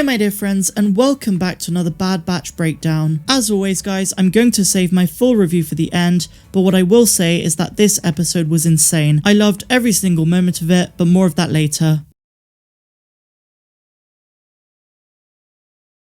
Hi my dear friends, and welcome back to another Bad Batch breakdown. As always guys, I'm going to save my full review for the end, but what I will say is that this episode was insane. I loved every single moment of it, but more of that later.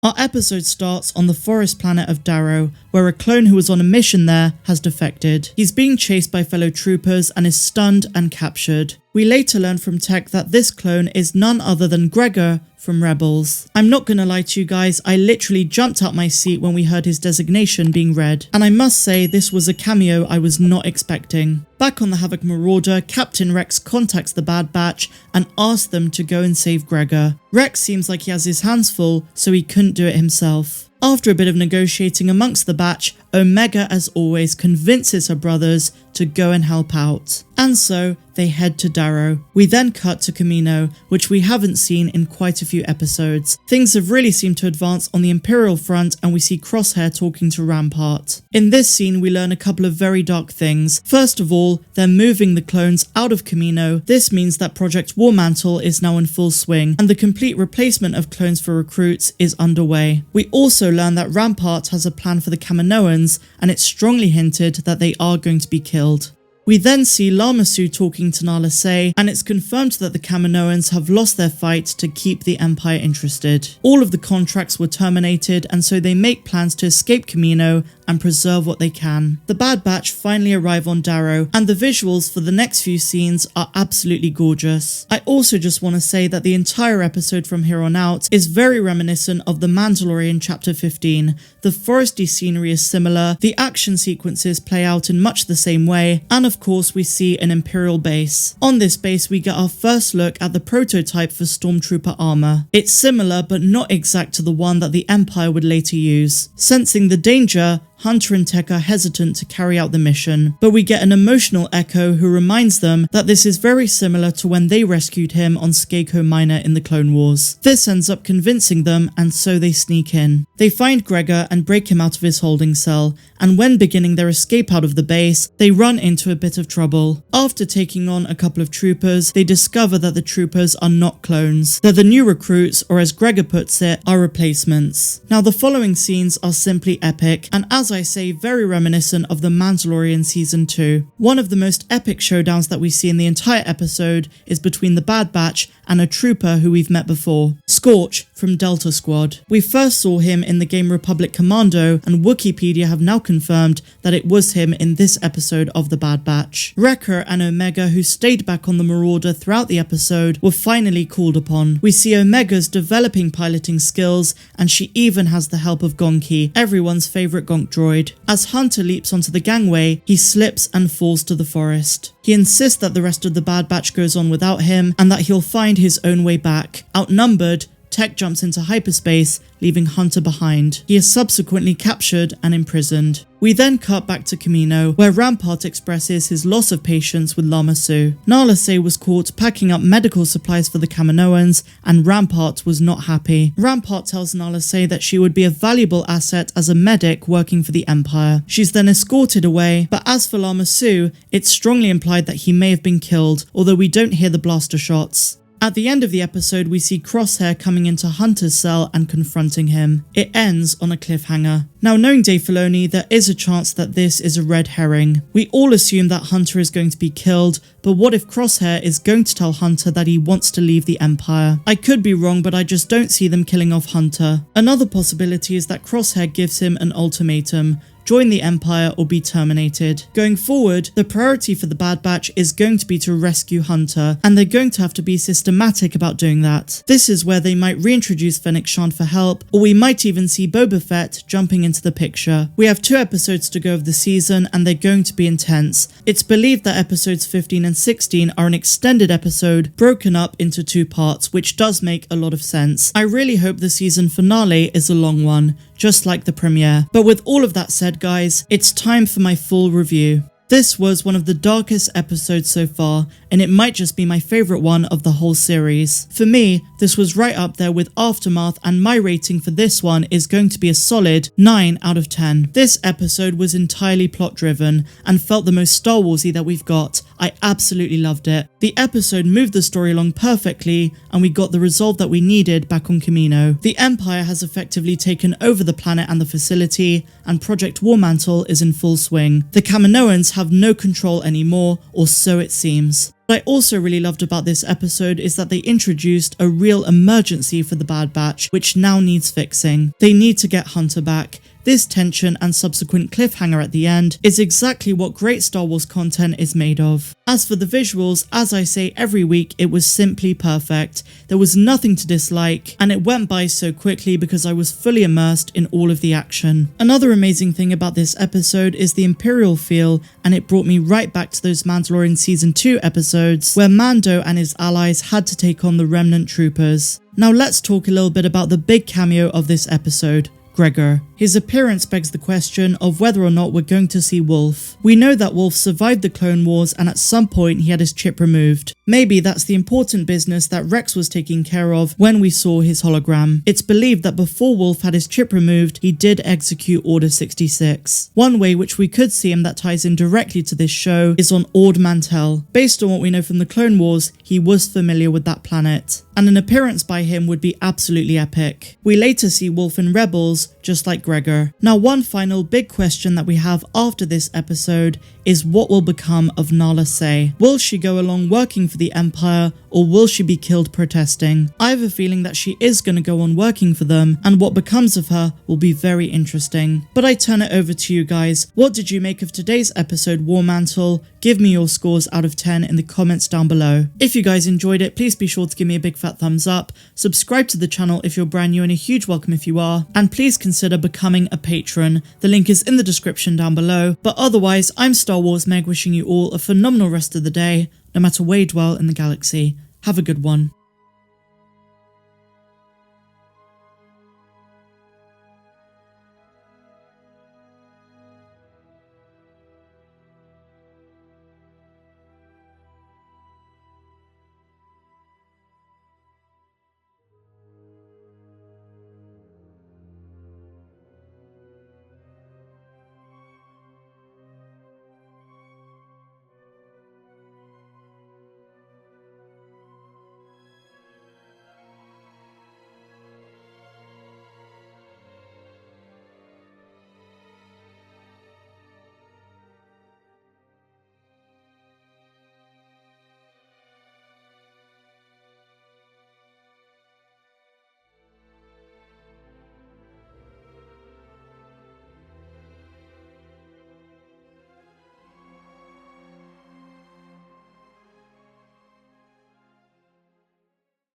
Our episode starts on the forest planet of Darrow, where a clone who was on a mission there has defected. He's being chased by fellow troopers and is stunned and captured. We later learn from Tech that this clone is none other than Gregor from Rebels. I'm not gonna lie to you guys, I literally jumped out my seat when we heard his designation being read, and I must say this was a cameo I was not expecting. Back on the Havoc Marauder, Captain Rex contacts the Bad Batch and asks them to go and save Gregor. Rex seems like he has his hands full, so he couldn't do it himself. After a bit of negotiating amongst the batch, Omega as always convinces her brothers to go and help out. And so they head to Darrow. We then cut to Kamino, which we haven't seen in quite a few episodes. Things have really seemed to advance on the Imperial front, and we see Crosshair talking to Rampart. In this scene we learn a couple of very dark things. First of all, they're moving the clones out of Kamino. This means that Project War Mantle is now in full swing, and the complete replacement of clones for recruits is underway. We also learn that Rampart has a plan for the Kaminoans, and it's strongly hinted that they are going to be killed. We then see Lama talking to Nala Se, and it's confirmed that the Kaminoans have lost their fight to keep the Empire interested. All of the contracts were terminated, and so they make plans to escape Kamino and preserve what they can. The Bad Batch finally arrive on Darrow, and the visuals for the next few scenes are absolutely gorgeous. I also just want to say that the entire episode from here on out is very reminiscent of the Mandalorian chapter 15. The foresty scenery is similar, the action sequences play out in much the same way, and of course we see an Imperial base. On this base we get our first look at the prototype for Stormtrooper armor. It's similar but not exact to the one that the Empire would later use. Sensing the danger, Hunter and Tech are hesitant to carry out the mission, but we get an emotional Echo who reminds them that this is very similar to when they rescued him on Skako Minor in the Clone Wars. This ends up convincing them, and so they sneak in. They find Gregor and break him out of his holding cell, and when beginning their escape out of the base, they run into a bit of trouble. After taking on a couple of troopers, they discover that the troopers are not clones. They're the new recruits, or as Gregor puts it, are replacements. Now the following scenes are simply epic, and as I say, very reminiscent of the Mandalorian Season 2. One of the most epic showdowns that we see in the entire episode is between the Bad Batch and a trooper who we've met before, Scorch from Delta Squad. We first saw him in the game Republic Commando, and Wikipedia have now confirmed that it was him in this episode of the Bad Batch. Wrecker and Omega, who stayed back on the Marauder throughout the episode, were finally called upon. We see Omega's developing piloting skills, and she even has the help of Gonki, everyone's favourite Gonk droid. As Hunter leaps onto the gangway, he slips and falls to the forest. He insists that the rest of the Bad Batch goes on without him, and that he'll find his own way back. Outnumbered, Tech jumps into hyperspace, leaving Hunter behind. He is subsequently captured and imprisoned. We then cut back to Kamino, where Rampart expresses his loss of patience with Lama Su. Nala Se was caught packing up medical supplies for the Kaminoans, and Rampart was not happy. Rampart tells Nala Se that she would be a valuable asset as a medic working for the Empire. She's then escorted away, but as for Lama Su, it's strongly implied that he may have been killed, although we don't hear the blaster shots. At the end of the episode, we see Crosshair coming into Hunter's cell and confronting him. It ends on a cliffhanger. Now, knowing Dave Filoni, there is a chance that this is a red herring. We all assume that Hunter is going to be killed, but what if Crosshair is going to tell Hunter that he wants to leave the Empire? I could be wrong, but I just don't see them killing off Hunter. Another possibility is that Crosshair gives him an ultimatum: join the Empire or be terminated. Going forward, the priority for the Bad Batch is going to be to rescue Hunter, and they're going to have to be systematic about doing that. This is where they might reintroduce Fennec Shand for help, or we might even see Boba Fett jumping into the picture. We have 2 episodes to go of the season, and they're going to be intense. It's believed that episodes 15 and 16 are an extended episode broken up into 2 parts, which does make a lot of sense. I really hope the season finale is a long one, just like the premiere. But with all of that said guys, it's time for my full review. This was one of the darkest episodes so far, and it might just be my favourite one of the whole series. For me, this was right up there with Aftermath, and my rating for this one is going to be a solid 9 out of 10. This episode was entirely plot driven and felt the most Star Warsy that we've got. I absolutely loved it. The episode moved the story along perfectly, and we got the resolve that we needed back on Kamino. The Empire has effectively taken over the planet and the facility, and Project War Mantle is in full swing. The Kaminoans have no control anymore, or so it seems. What I also really loved about this episode is that they introduced a real emergency for the Bad Batch, which now needs fixing. They need to get Hunter back. This tension and subsequent cliffhanger at the end is exactly what great Star Wars content is made of. As for the visuals, as I say every week, it was simply perfect. There was nothing to dislike, and it went by so quickly because I was fully immersed in all of the action. Another amazing thing about this episode is the Imperial feel, and it brought me right back to those Mandalorian Season 2 episodes, where Mando and his allies had to take on the remnant troopers. Now let's talk a little bit about the big cameo of this episode. Gregor. His appearance begs the question of whether or not we're going to see Wolf. We know that Wolf survived the Clone Wars, and at some point he had his chip removed. Maybe that's the important business that Rex was taking care of when we saw his hologram. It's believed that before Wolf had his chip removed, he did execute Order 66. One way which we could see him that ties in directly to this show is on Ord Mantell. Based on what we know from the Clone Wars, he was familiar with that planet, and an appearance by him would be absolutely epic. We later see Wolf in Rebels, just like Gregor. Now, one final big question that we have after this episode is what will become of Nala Se? Will she go along working for the Empire, or will she be killed protesting? I have a feeling that she is going to go on working for them, and what becomes of her will be very interesting. But I turn it over to you guys. What did you make of today's episode, War Mantle? Give me your scores out of 10 in the comments down below. If you guys enjoyed it, please be sure to give me a big fat thumbs up, subscribe to the channel if you're brand new, and a huge welcome if you are, and please consider becoming a patron. The link is in the description down below. But otherwise, I'm Star Wars Meg, wishing you all a phenomenal rest of the day, no matter where you dwell in the galaxy. Have a good one.